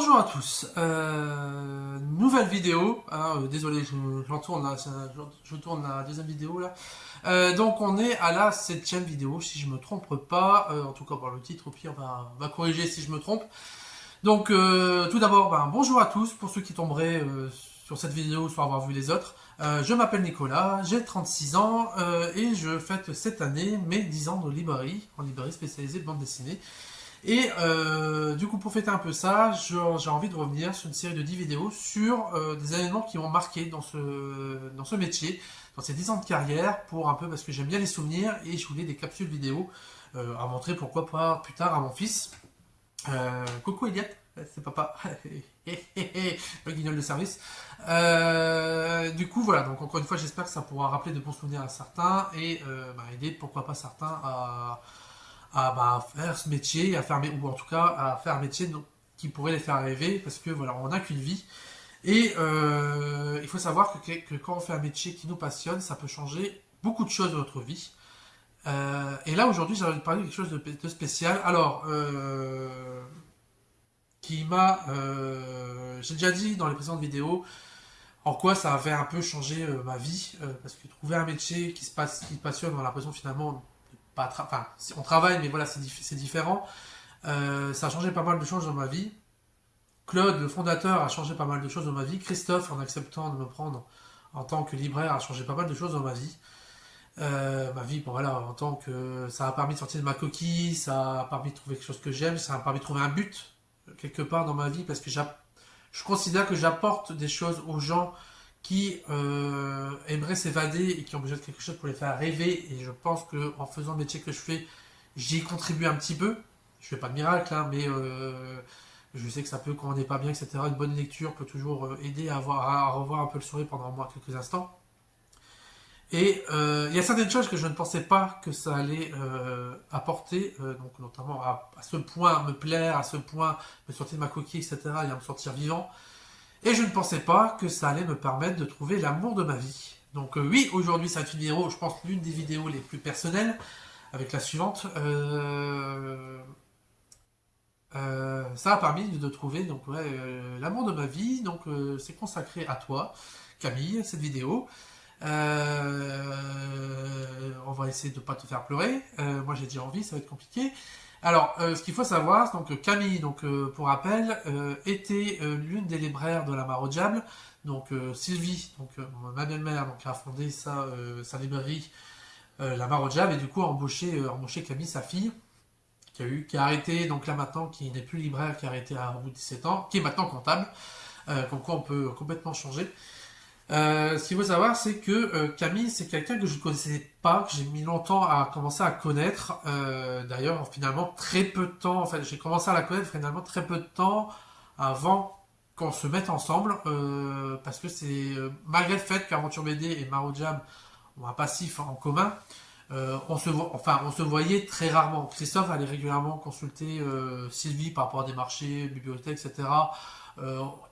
Bonjour à tous, nouvelle vidéo, hein, désolé, j'en tourne là, je tourne la deuxième vidéo là. Donc on est à la septième vidéo si je me trompe pas, en tout cas par le titre, au pire va corriger si je me trompe. Donc tout d'abord, bonjour à tous pour ceux qui tomberaient sur cette vidéo sans avoir vu les autres. Je m'appelle Nicolas, j'ai 36 ans et je fête cette année mes 10 ans de librairie, en librairie spécialisée de bande dessinée. Et du coup, pour fêter un peu ça, j'ai envie de revenir sur une série de 10 vidéos sur des événements qui m'ont marqué dans ce métier, dans ces 10 ans de carrière, pour un peu, parce que j'aime bien les souvenirs, et je voulais des capsules vidéo à montrer, pourquoi pas, plus tard à mon fils. Coucou Elliot, c'est papa, le guignol de service. Du coup, voilà, donc encore une fois, j'espère que ça pourra rappeler de bons souvenirs à certains, et aider, pourquoi pas, certains à faire ce métier, ou en tout cas à faire un métier qui pourrait les faire rêver, parce que voilà, on n'a qu'une vie. Et il faut savoir que quand on fait un métier qui nous passionne, ça peut changer beaucoup de choses dans notre vie. Et là aujourd'hui, j'ai envie de parler de quelque chose de spécial. Alors, j'ai déjà dit dans les précédentes vidéos en quoi ça avait un peu changé ma vie, parce que trouver un métier qui passionne, on a l'impression finalement enfin, on travaille, mais voilà, c'est différent. Ça a changé pas mal de choses dans ma vie. Claude, le fondateur, a changé pas mal de choses dans ma vie. Christophe, en acceptant de me prendre en tant que libraire, a changé pas mal de choses dans ma vie. Ma vie, bon voilà, en tant que ça a permis de sortir de ma coquille, ça a permis de trouver quelque chose que j'aime, ça a permis de trouver un but quelque part dans ma vie, parce que je considère que j'apporte des choses aux gens qui aimeraient s'évader et qui ont besoin de quelque chose pour les faire rêver. Et je pense que en faisant le métier que je fais, j'y contribue un petit peu. Je fais pas de miracle, hein, mais je sais que ça peut, quand on n'est pas bien, etc. Une bonne lecture peut toujours aider à revoir un peu le sourire pendant moi quelques instants. Et il y a certaines choses que je ne pensais pas que ça allait apporter, donc notamment à ce point me plaire, à ce point me sortir de ma coquille, etc. et à me sentir vivant. Et je ne pensais pas que ça allait me permettre de trouver l'amour de ma vie. Donc oui, aujourd'hui ça va être une vidéo, je pense l'une des vidéos les plus personnelles, avec la suivante. Ça a permis de trouver donc l'amour de ma vie. Donc c'est consacré à toi, Camille, cette vidéo. On va essayer de ne pas te faire pleurer. Moi j'ai déjà envie, ça va être compliqué. Alors, ce qu'il faut savoir, donc Camille, donc pour rappel, était l'une des libraires de la Mare au Diable. Donc Sylvie, donc ma belle-mère, donc a fondé sa librairie, la Mare au Diable, et du coup a embauché Camille, sa fille, qui a arrêté, donc là maintenant, qui n'est plus libraire, qui a arrêté au bout de 17 ans, qui est maintenant comptable. Comme quoi on peut complètement changer. Ce qu'il faut savoir, c'est que Camille, c'est quelqu'un que je ne connaissais pas, que j'ai mis longtemps à commencer à connaître. D'ailleurs, finalement, très peu de temps. En fait, j'ai commencé à la connaître finalement très peu de temps avant qu'on se mette ensemble, parce que c'est malgré le fait qu'Aventure BD et Mare Diable ont un passif en commun. On se voyait très rarement. Christophe allait régulièrement consulter Sylvie par rapport à des marchés, bibliothèques, etc.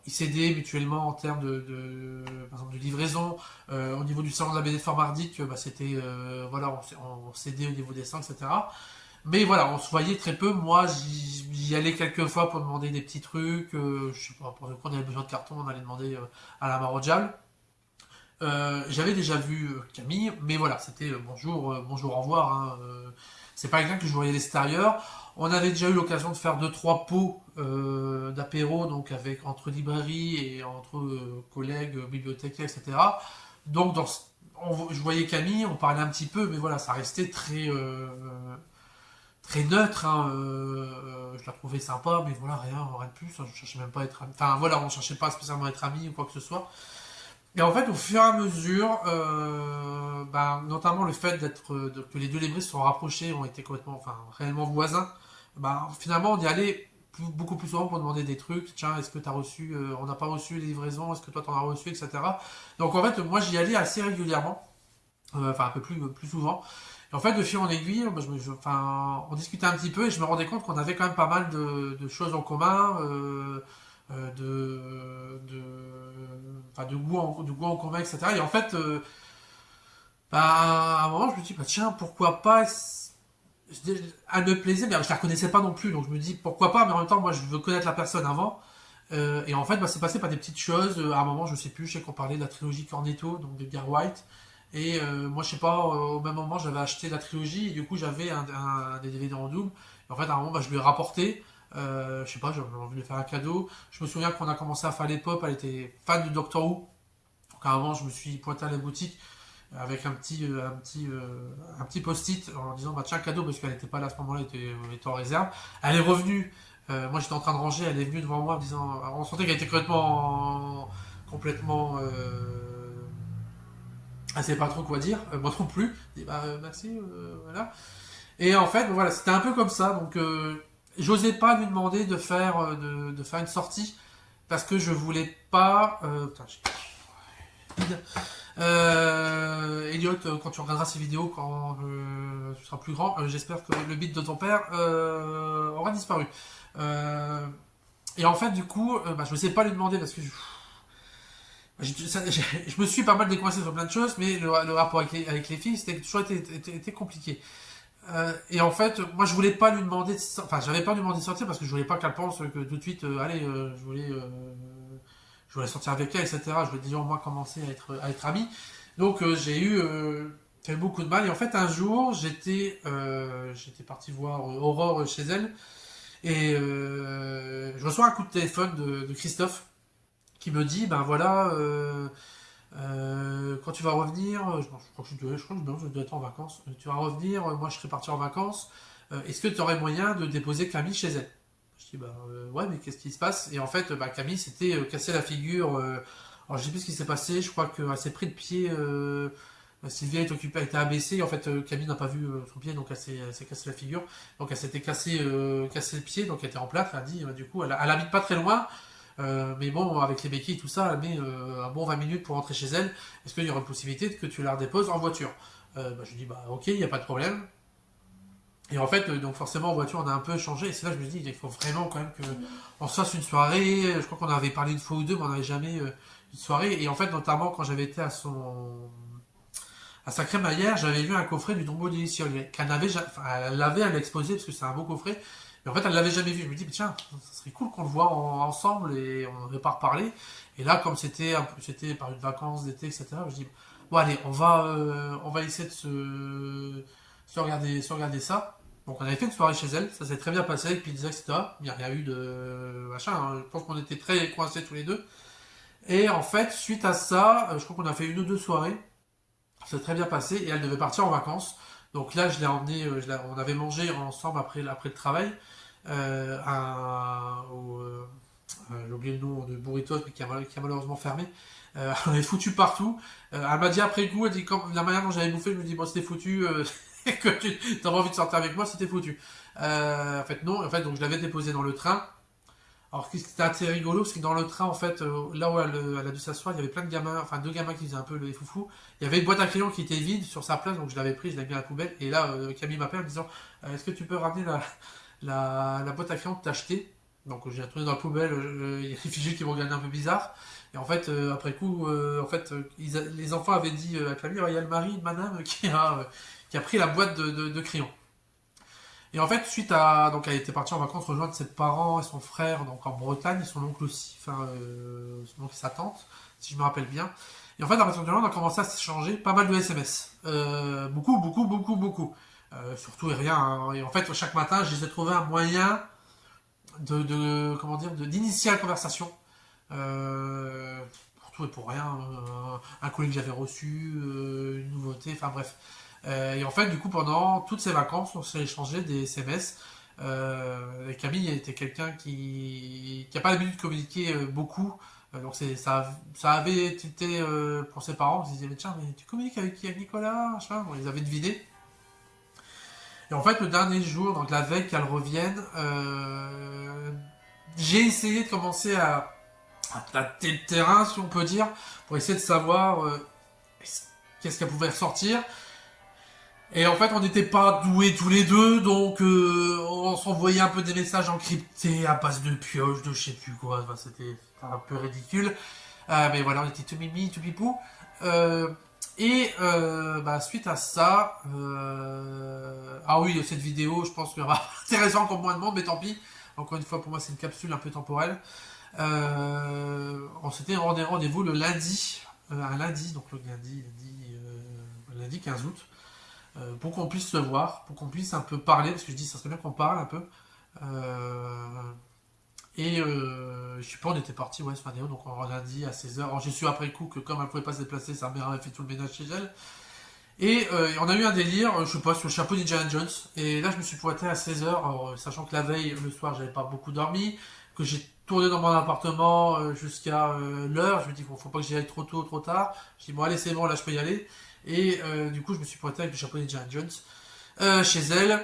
Ils s'aidaient mutuellement en termes par exemple, de livraison. Au niveau du salon de la BD Formardique, c'était voilà, on s'aidait au niveau des stands, etc. Mais voilà, on se voyait très peu. Moi, j'y allais quelques fois pour demander des petits trucs. Je sais pas, pour quand on avait besoin de carton, on allait demander à la Mare au Diable. J'avais déjà vu Camille, mais voilà, c'était bonjour, bonjour, au revoir. Hein, c'est pas quelqu'un que je voyais à l'extérieur. On avait déjà eu l'occasion de faire 2-3 pots d'apéro, donc entre librairies et entre collègues, bibliothécaires, etc. Donc je voyais Camille, on parlait un petit peu, mais voilà, ça restait très neutre. Hein, je la trouvais sympa, mais voilà, rien de plus. Hein, je cherchais même pas à être ami. Enfin voilà, on cherchait pas spécialement à être amis ou quoi que ce soit. Et en fait, au fur et à mesure, notamment le fait que les deux libristes se sont rapprochés, ont été réellement voisins, finalement, on y allait beaucoup plus souvent pour demander des trucs. Tiens, est-ce que tu as reçu, on n'a pas reçu les livraisons, est-ce que toi t'en as reçu, etc. Donc en fait, moi j'y allais assez régulièrement, un peu plus souvent. Et en fait, de fil en aiguille, on discutait un petit peu et je me rendais compte qu'on avait quand même pas mal de choses en commun. De goût en commun, etc. Et en fait, à un moment, je me dis, tiens, pourquoi pas. Elle me plaisait, mais je la connaissais pas non plus, donc je me dis pourquoi pas, mais en même temps, moi, je veux connaître la personne avant. Et en fait, bah, c'est passé par des petites choses. À un moment, je sais plus, je sais qu'on parlait de la trilogie Cornetto, donc d'Edgar White. Et moi, je sais pas, au même moment, j'avais acheté la trilogie et du coup, j'avais des DVD en double. Et en fait, à un moment, bah, je lui ai rapporté. Je sais pas, j'avais envie de lui faire un cadeau. Je me souviens qu'on a commencé à faire les pop, elle était fan de Doctor Who. Donc à un moment, je me suis pointé à la boutique avec un petit post-it en disant bah tiens cadeau parce qu'elle n'était pas là à ce moment-là, elle était en réserve. Elle est revenue. Moi j'étais en train de ranger, elle est venue devant moi en me disant, on sentait qu'elle était complètement, elle savait pas trop quoi dire, moi non plus. Je dis bah merci, voilà. Et en fait voilà, c'était un peu comme ça. Donc j'osais pas lui demander de faire une sortie parce que je voulais pas. Putain, Elliot, quand tu regarderas ces vidéos, quand tu seras plus grand, j'espère que le beat de ton père aura disparu. Euh, et en fait, du coup, bah, je ne sais pas lui demander parce que je me suis pas mal décoincé sur plein de choses, mais le rapport avec les filles, c'était toujours été compliqué. Et en fait, moi, je voulais pas lui demander, enfin, j'avais pas lui demander de sortir parce que je voulais pas qu'elle pense que tout de suite, allez, je voulais sortir avec elle, etc. Je voulais déjà au moins commencer à être ami. Donc j'ai eu beaucoup de mal. Et en fait, un jour, j'étais parti voir Aurore chez elle. Et je reçois un coup de téléphone de Christophe qui me dit, ben voilà, quand tu vas revenir, je dois être en vacances. Tu vas revenir, moi je serai parti en vacances. Est-ce que tu aurais moyen de déposer Camille chez elle? Je dis bah ouais, mais qu'est-ce qui se passe? Et en fait, bah, Camille s'était cassé la figure. Alors je sais plus ce qui s'est passé. Je crois qu'elle s'est pris de pied. Sylvia est occupée, elle était abaissée. En fait, Camille n'a pas vu son pied, donc elle s'est cassé la figure. Donc elle s'était cassé le pied, donc elle était en plâtre. Elle a dit, du coup, elle habite pas très loin. Mais bon, avec les béquilles et tout ça, elle met un bon 20 minutes pour rentrer chez elle. Est-ce qu'il y aurait une possibilité que tu la redéposes en voiture? Bah, je lui dis, bah ok, il n'y a pas de problème. Et en fait, donc forcément en voiture, on a un peu changé. Et c'est là que je me dis, il faut vraiment quand même qu'on se fasse une soirée. Je crois qu'on avait parlé une fois ou deux, mais on n'avait jamais une soirée. Et en fait, notamment quand j'avais été à sa crémaillère, j'avais vu un coffret du Tombeau des Lucioles qu'elle n'avait jamais, enfin, elle l'avait à l'exposer parce que c'est un beau coffret. Mais en fait, elle l'avait jamais vu. Je me dis, tiens, ça serait cool qu'on le voit ensemble et on n'avait pas reparlé. Et là, comme c'était par une vacance d'été, etc. Je dis, bon allez, on va essayer de se regarder ça. Donc on avait fait une soirée chez elle, ça s'est très bien passé avec pizza, etc. Il n'y a rien eu de machin, hein. Je pense qu'on était très coincés tous les deux. Et en fait, suite à ça, je crois qu'on a fait une ou deux soirées. Ça s'est très bien passé et elle devait partir en vacances. Donc là, je l'ai emmené, on avait mangé ensemble après le travail. J'ai oublié le nom de Burritos, mais qui a malheureusement fermé. On est foutu partout. Elle m'a dit après coup, elle dit comme la manière dont j'avais bouffé, je me dis bon c'était foutu, que tu avais envie de sortir avec moi, c'était foutu. En fait non, en fait donc je l'avais déposé dans le train. Alors ce qui était assez rigolo, c'est que dans le train, en fait, là où elle a dû s'asseoir, il y avait plein de gamins, enfin deux gamins qui faisaient un peu les foufous. Il y avait une boîte à crayons qui était vide sur sa place, donc je l'avais prise, je l'avais mis à la poubelle. Et là, Camille m'appelle en me disant, est-ce que tu peux ramener la boîte à crayons que t'as achetée? Donc j'ai retourné dans la poubelle, il y a des fichiers qui me regardaient un peu bizarre. Et en fait, après coup, les enfants avaient dit à Camille, il y a le mari de madame qui a pris la boîte de crayons. Et en fait, suite à. Donc, elle était partie en vacances rejoindre ses parents et son frère donc en Bretagne et son oncle aussi, enfin, son oncle et sa tante, si je me rappelle bien. Et en fait, à partir de là, on a commencé à s'échanger pas mal de SMS. Beaucoup, beaucoup, beaucoup, beaucoup. Surtout et rien, hein. Et en fait, chaque matin, j'essaie de trouver un moyen comment dire, d'initier la conversation. Pour tout et pour rien. Un colis que j'avais reçu, une nouveauté, enfin bref. Et en fait, du coup, pendant toutes ces vacances, on s'est échangé des SMS. Et Camille était quelqu'un qui n'a pas l'habitude de communiquer beaucoup. Donc ça avait été pour ses parents. Ils disaient, mais tiens, mais tu communiques avec qui? Avec Nicolas, machin. On les avait devinés. Et en fait, le dernier jour, donc la veille qu'elle revienne, j'ai essayé de commencer à tâter le terrain, si on peut dire, pour essayer de savoir qu'est-ce qu'elle pouvait ressortir. Et en fait, on n'était pas doués tous les deux, donc on s'envoyait un peu des messages encryptés à base de pioches, de je sais plus quoi. Enfin, c'était un peu ridicule. Mais voilà, on était tout mimi, tout pipou. Bah, suite à ça, ah oui, cette vidéo, je pense qu'il y aura intéressant pour moins de monde, mais tant pis. Encore une fois, pour moi, c'est une capsule un peu temporelle. On s'était rendez-vous le lundi, un lundi, donc le lundi 15 août, pour qu'on puisse se voir, pour qu'on puisse un peu parler, parce que je dis ça serait bien qu'on parle un peu. Euh, je sais pas, on était parti ouais, ce matin, donc on lundi à 16h. Alors j'ai su après coup que comme elle pouvait pas se déplacer, sa mère avait fait tout le ménage chez elle. On a eu un délire, je sais pas, sur le chapeau d'Indiana Jones. Et là, je me suis pointé à 16h, sachant que la veille, le soir, j'avais pas beaucoup dormi, que j'ai tourné dans mon appartement jusqu'à l'heure. Je me dis, bon, faut pas que j'y aille trop tôt, trop tard. Je dis, bon, allez, c'est bon, là, je peux y aller. Du coup, je me suis pointé avec le chapeau d'Indiana Jones chez elle.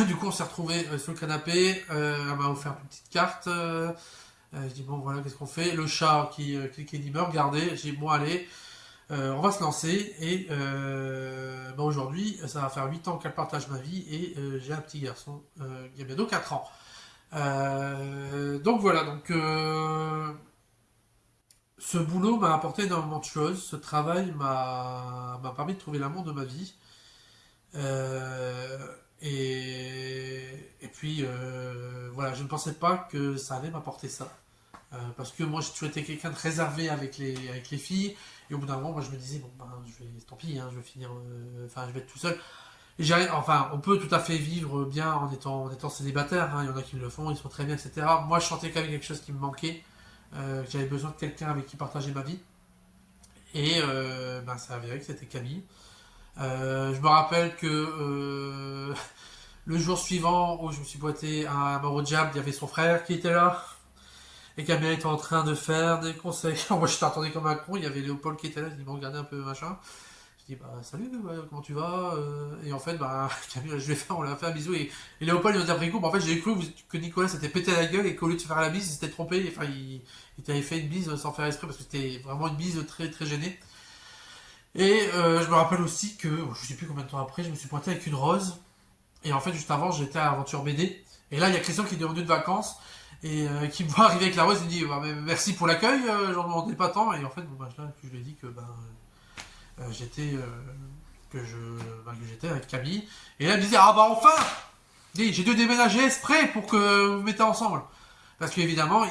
Du coup, on s'est retrouvé sur le canapé. Elle m'a offert une petite carte. Je dis, bon, voilà, qu'est-ce qu'on fait? Le chat qui dit, me regardait. J'ai dit, bon, allez. On va se lancer aujourd'hui, ça va faire 8 ans qu'elle partage ma vie et j'ai un petit garçon qui a bientôt 4 ans. Donc voilà, ce boulot m'a apporté énormément de choses, ce travail m'a permis de trouver l'amour de ma vie. Euh, et puis voilà, je ne pensais pas que ça allait m'apporter ça. Parce que moi j'ai toujours été quelqu'un de réservé avec les filles et au bout d'un moment moi je me disais bon ben je vais tant pis hein, je vais finir enfin je vais être tout seul et enfin on peut tout à fait vivre bien en étant célibataire hein, il y en a qui le font ils sont très bien etc. Moi je sentais quand même quelque chose qui me manquait que j'avais besoin de quelqu'un avec qui partager ma vie ben ça a avéré que c'était Camille. Je me rappelle que le jour suivant où je me suis pointé à Marojab il y avait son frère qui était là et Camille était en train de faire des conseils. Moi, je t'attendais comme un con. Il y avait Léopold qui était là. Il m'a regardé un peu machin. Je dis, bah, salut, comment tu vas? Et en fait, bah, Camille, on lui a fait un bisou. Et Léopold, il m'a dit après coup, bah, en fait, j'ai cru que Nicolas s'était pété la gueule et qu'au lieu de se faire la bise, il s'était trompé. Enfin, il t'avait fait une bise sans faire exprès parce que c'était vraiment une bise très, très gênée. Je me rappelle aussi que, je sais plus combien de temps après, je me suis pointé avec une rose. Et en fait, juste avant, j'étais à Aventure BD. Et là, il y a Christian qui est revenu de vacances qui me voit arriver avec la rose. Il me dit bah, merci pour l'accueil, j'en demandais pas tant. Et en fait, bon, bah, là, je lui ai dit que j'étais que j'étais avec Camille. Et là, elle me disait ah bah enfin j'ai dû déménager exprès pour que vous mettez ensemble. Parce qu'évidemment,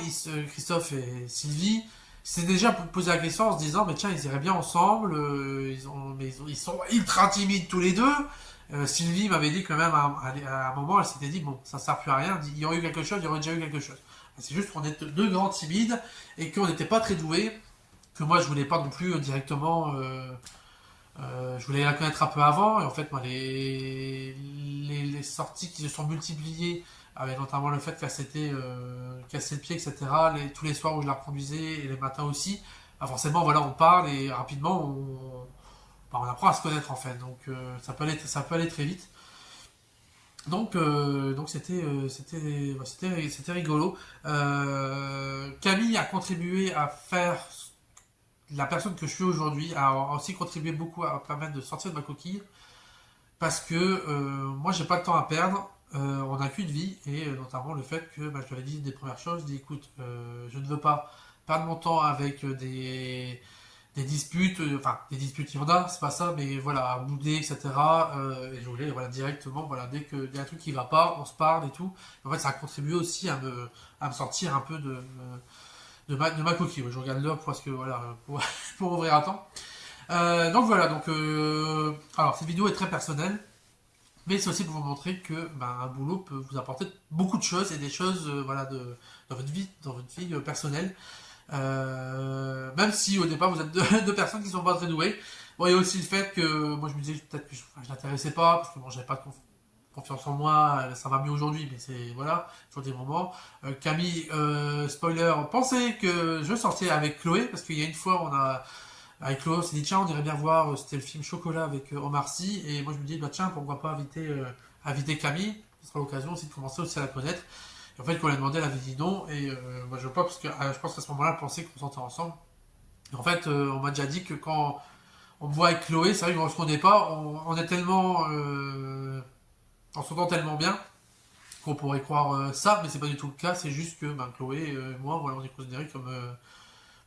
Christophe et Sylvie s'est déjà posé la question en se disant mais tiens, ils iraient bien ensemble. Ils sont ultra timides tous les deux. Sylvie m'avait dit quand même à un moment, elle s'était dit bon, ça sert plus à rien, il y aurait eu quelque chose, il y aurait déjà eu quelque chose. C'est juste qu'on est deux grands timides et qu'on n'était pas très doués, que moi je voulais pas non plus directement, je voulais la connaître un peu avant, et en fait moi les sorties qui se sont multipliées, avec notamment le fait qu'elle s'était cassé le pied, etc., tous les soirs où je la reconduisais et les matins aussi, bah forcément voilà on parle et rapidement on apprend à se connaître en fait, donc ça peut aller très vite. Donc c'était rigolo. Camille a contribué à faire la personne que je suis aujourd'hui, a aussi contribué beaucoup à permettre de sortir de ma coquille, parce que moi j'ai pas de temps à perdre. On n'a qu'une vie et notamment le fait que bah, je lui avais dit des premières choses, je dis écoute, je ne veux pas perdre mon temps avec des disputes, enfin des disputes il y en a, c'est pas ça, mais voilà, à bouder, etc. Et je voulais voilà, directement, voilà, dès qu'il y a un truc qui va pas, on se parle et tout. En fait, ça a contribué aussi à me sortir un peu de ma coquille. Ouais, je regarde l'heure parce que voilà, pour ouvrir à temps. Alors cette vidéo est très personnelle, mais c'est aussi pour vous montrer que ben, un boulot peut vous apporter beaucoup de choses et des choses voilà, dans votre vie personnelle. Même si au départ vous êtes deux personnes qui sont pas très douées. Bon, il y a aussi le fait que moi je me disais peut-être que je l'intéressais pas parce que bon, j'avais pas de confiance en moi, ça va mieux aujourd'hui, mais c'est voilà, toujours des moments. Camille, spoiler, pensait que je sortais avec Chloé parce qu'il y a une fois on a avec Chloé on s'est dit tiens on irait bien voir, c'était le film Chocolat avec Omar Sy et moi je me dis bah tiens pourquoi pas inviter Camille, ce sera l'occasion aussi de commencer aussi à la connaître. Et en fait, quand on l'a demandé, elle avait dit non. Et moi, je veux pas, parce que je pense qu'à ce moment-là, elle pensait qu'on sortait ensemble. Et en fait, on m'a déjà dit que quand on me voit avec Chloé, c'est vrai qu'on se connaît pas, on est tellement. On s'entend tellement bien qu'on pourrait croire ça, mais c'est pas du tout le cas. C'est juste que ben, Chloé et moi, voilà, on est considérés comme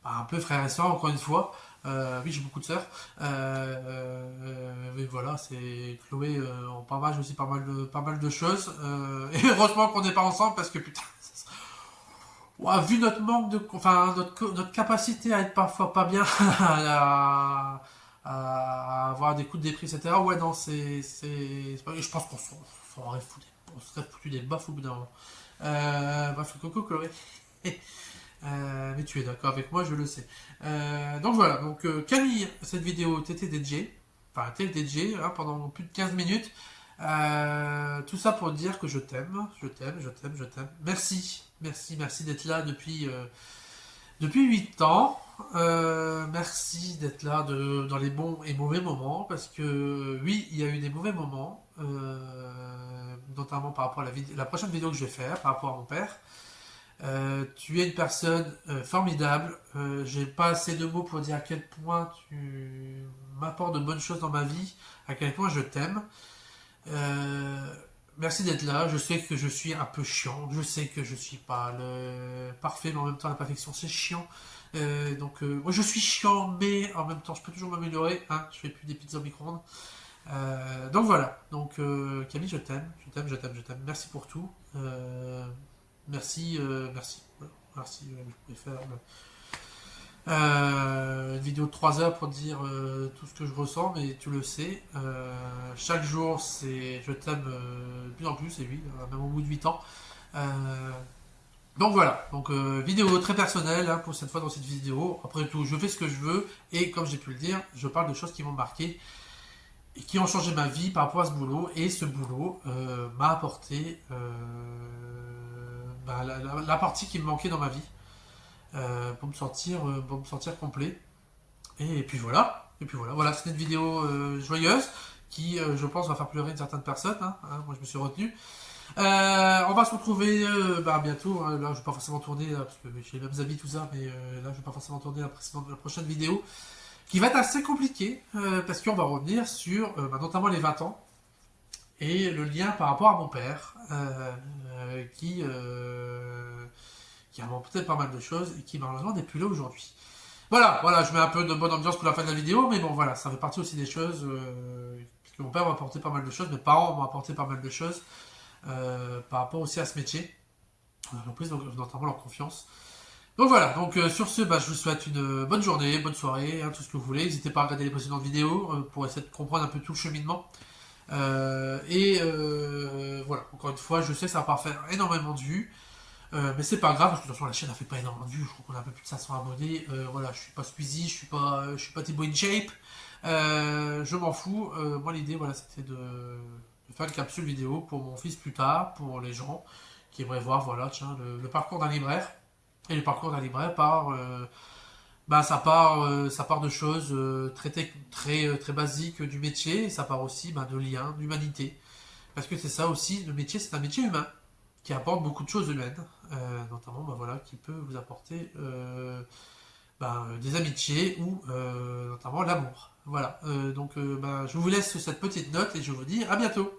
un peu frères et sœurs, encore une fois. Oui, j'ai beaucoup de sœurs. Mais voilà, c'est Chloé, on partage aussi pas mal de choses. Et heureusement qu'on n'est pas ensemble parce que putain, Ouais, vu notre manque de, enfin notre capacité à être parfois pas bien, à avoir des coups de déprime, etc. Ouais, non, je pense qu'on s'en aurait foutu, on serait foutu des baffes au bout d'un moment. Bref, Coco Chloé. Mais tu es d'accord avec moi, je le sais. Donc voilà, donc Camille, cette vidéo TTDJ, enfin TTDJ, hein, pendant plus de 15 minutes. Tout ça pour dire que je t'aime, je t'aime, je t'aime, je t'aime. Merci, merci, merci d'être là depuis 8 ans. Merci d'être là dans les bons et mauvais moments, parce que oui, il y a eu des mauvais moments, notamment par rapport à la prochaine vidéo que je vais faire, par rapport à mon père. Tu es une personne formidable. J'ai pas assez de mots pour dire à quel point tu m'apportes de bonnes choses dans ma vie, à quel point je t'aime. Euh, Merci d'être là. Je sais que je suis un peu chiant. Je sais que je suis pas le parfait, mais en même temps la perfection c'est chiant. Moi je suis chiant, mais en même temps je peux toujours m'améliorer. Hein. Je fais plus des pizzas au micro-ondes. Donc voilà. Donc Camille, je t'aime, je t'aime, je t'aime, je t'aime. Merci pour tout. Merci. Voilà. Merci. Je pouvais faire une vidéo de 3 heures pour dire tout ce que je ressens, mais tu le sais. Chaque jour, c'est je t'aime de plus en plus, et oui, même au bout de 8 ans. Euh, donc voilà, donc vidéo très personnelle hein, pour cette fois dans cette vidéo. Après tout, je fais ce que je veux, et comme j'ai pu le dire, je parle de choses qui m'ont marqué et qui ont changé ma vie par rapport à ce boulot. Et ce boulot m'a apporté la partie qui me manquait dans ma vie pour me sentir complet. Et puis voilà. Et puis voilà. Voilà, c'était une vidéo joyeuse qui, je pense, va faire pleurer une certaine personne. Hein. Moi, je me suis retenu. On va se retrouver bientôt. Hein. Là, je vais pas forcément tourner là, parce que j'ai les mêmes habits, tout ça, mais là, je vais pas forcément tourner la prochaine vidéo qui va être assez compliquée parce qu'on va revenir sur notamment les 20 ans et le lien par rapport à mon père qui a peut-être pas mal de choses et qui malheureusement n'est plus là aujourd'hui. Voilà, je mets un peu de bonne ambiance pour la fin de la vidéo, mais bon, voilà, ça fait partie aussi des choses. Puisque mon père m'a apporté pas mal de choses, mes parents m'ont apporté pas mal de choses par rapport aussi à ce métier. En plus, donc, notamment leur confiance. Donc voilà, donc sur ce, je vous souhaite une bonne journée, bonne soirée, hein, tout ce que vous voulez. N'hésitez pas à regarder les précédentes vidéos pour essayer de comprendre un peu tout le cheminement. Voilà, encore une fois, je sais que ça va pas faire énormément de vues. Mais c'est pas grave parce que de toute façon la chaîne a fait pas énormément de vues, je crois qu'on a un peu plus de 500 abonnés. Voilà, je suis pas Squeezie, je suis pas Thibaut InShape. Je m'en fous. Moi l'idée voilà c'était de faire une capsule vidéo pour mon fils plus tard, pour les gens qui aimeraient voir voilà tiens le parcours d'un libraire. Et le parcours d'un libraire ça part de choses très basiques du métier, et ça part aussi de liens, d'humanité. Parce que c'est ça aussi, le métier c'est un métier humain qui apporte beaucoup de choses humaines, notamment voilà, qui peut vous apporter des amitiés ou notamment l'amour. Voilà, je vous laisse sur cette petite note et je vous dis à bientôt.